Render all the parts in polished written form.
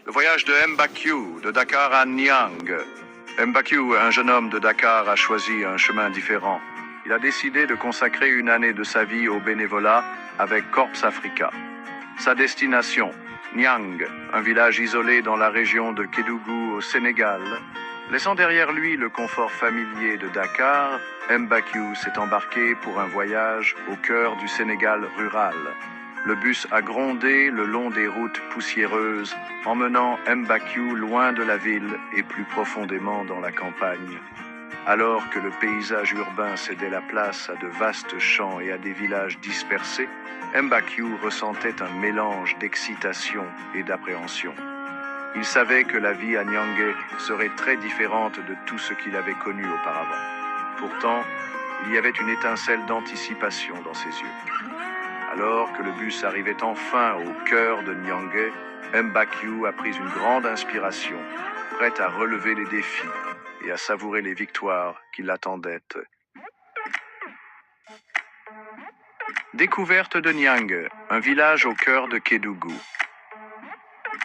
Le voyage de Mbakyu, de Dakar à Niang. Mbakyu, un jeune homme de Dakar, a choisi un chemin différent. Il a décidé de consacrer une année de sa vie au bénévolat avec Corps Africa. Sa destination, Niang, un village isolé dans la région de Kédougou au Sénégal. Laissant derrière lui le confort familier de Dakar, Mbakyu s'est embarqué pour un voyage au cœur du Sénégal rural. Le bus a grondé le long des routes poussiéreuses, emmenant Mbakyu loin de la ville et plus profondément dans la campagne. Alors que le paysage urbain cédait la place à de vastes champs et à des villages dispersés, Mbakyu ressentait un mélange d'excitation et d'appréhension. Il savait que la vie à Niangé serait très différente de tout ce qu'il avait connu auparavant. Pourtant, il y avait une étincelle d'anticipation dans ses yeux. Alors que le bus arrivait enfin au cœur de Niangé, Mbakyu a pris une grande inspiration, prête à relever les défis et à savourer les victoires qui l'attendaient. Découverte de Niang, un village au cœur de Kédougou.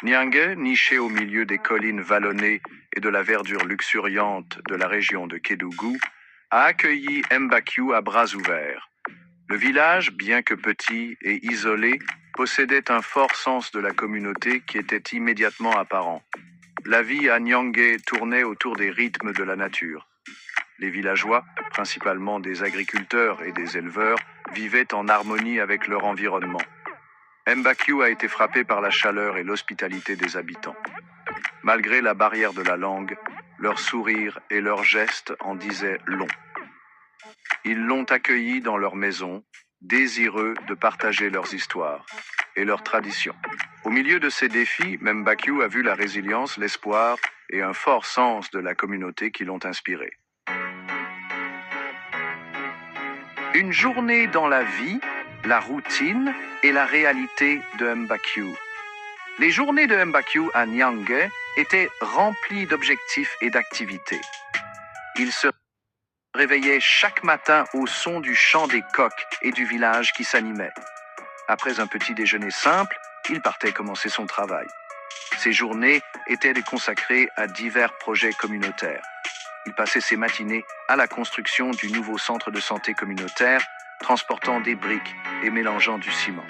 Niang, niché au milieu des collines vallonnées et de la verdure luxuriante de la région de Kédougou, a accueilli Mbakyu à bras ouverts. Le village, bien que petit et isolé, possédait un fort sens de la communauté qui était immédiatement apparent. La vie à Niangé tournait autour des rythmes de la nature. Les villageois, principalement des agriculteurs et des éleveurs, vivaient en harmonie avec leur environnement. Mbakyu a été frappé par la chaleur et l'hospitalité des habitants. Malgré la barrière de la langue, leurs sourires et leurs gestes en disaient long. Ils l'ont accueilli dans leur maison, désireux de partager leurs histoires et leurs traditions. Au milieu de ces défis, Mbakyu a vu la résilience, l'espoir et un fort sens de la communauté qui l'ont inspiré. Une journée dans la vie, la routine et la réalité de Mbakyu. Les journées de Mbakyu à Niangé étaient remplies d'objectifs et d'activités. Il se réveillait chaque matin au son du chant des coqs et du village qui s'animait. Après un petit déjeuner simple, il partait commencer son travail. Ces journées étaient consacrées à divers projets communautaires. Il passait ses matinées à la construction du nouveau centre de santé communautaire, transportant des briques et mélangeant du ciment.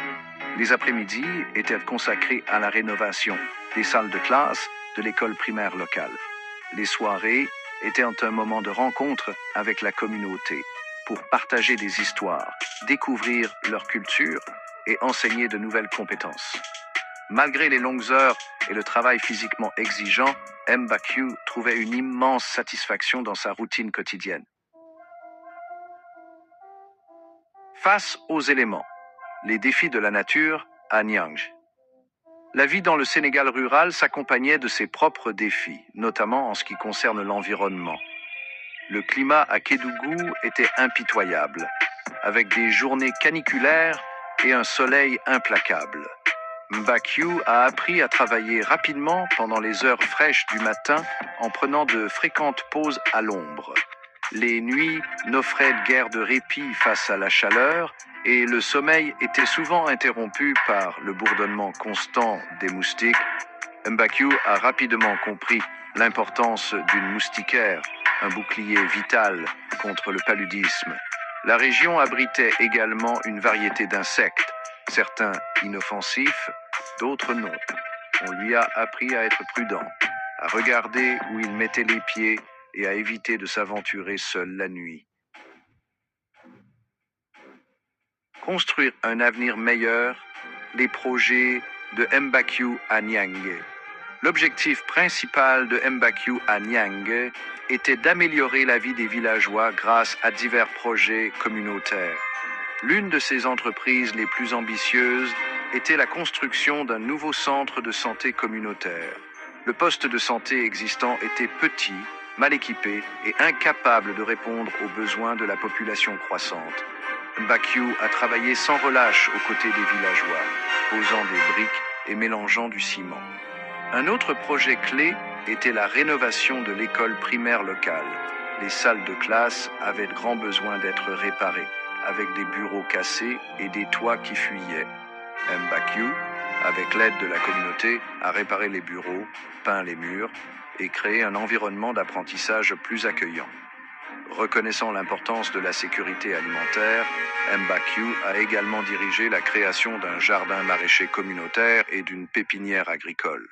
Les après-midi étaient consacrés à la rénovation des salles de classe de l'école primaire locale. Les soirées étaient un moment de rencontre avec la communauté pour partager des histoires, découvrir leur culture et enseigner de nouvelles compétences. Malgré les longues heures et le travail physiquement exigeant, Mbakyu trouvait une immense satisfaction dans sa routine quotidienne. Face aux éléments, les défis de la nature à Niang. La vie dans le Sénégal rural s'accompagnait de ses propres défis, notamment en ce qui concerne l'environnement. Le climat à Kédougou était impitoyable, avec des journées caniculaires et un soleil implacable. Mbakyu a appris à travailler rapidement pendant les heures fraîches du matin en prenant de fréquentes pauses à l'ombre. Les nuits n'offraient guère de répit face à la chaleur et le sommeil était souvent interrompu par le bourdonnement constant des moustiques. Mbakyu a rapidement compris l'importance d'une moustiquaire, un bouclier vital contre le paludisme. La région abritait également une variété d'insectes, certains inoffensifs, d'autres non. On lui a appris à être prudent, à regarder où il mettait les pieds et à éviter de s'aventurer seul la nuit. Construire un avenir meilleur, les projets de Mbakyu à Niangé. L'objectif principal de Mbakyu à Niangé était d'améliorer la vie des villageois grâce à divers projets communautaires. L'une de ses entreprises les plus ambitieuses était la construction d'un nouveau centre de santé communautaire. Le poste de santé existant était petit, mal équipé et incapable de répondre aux besoins de la population croissante. Mbakyu a travaillé sans relâche aux côtés des villageois, posant des briques et mélangeant du ciment. Un autre projet clé était la rénovation de l'école primaire locale. Les salles de classe avaient de grands besoins d'être réparées, avec des bureaux cassés et des toits qui fuyaient. Mbakyu avec l'aide de la communauté, a réparé les bureaux, peint les murs et créé un environnement d'apprentissage plus accueillant. Reconnaissant l'importance de la sécurité alimentaire, Mbakyu a également dirigé la création d'un jardin maraîcher communautaire et d'une pépinière agricole.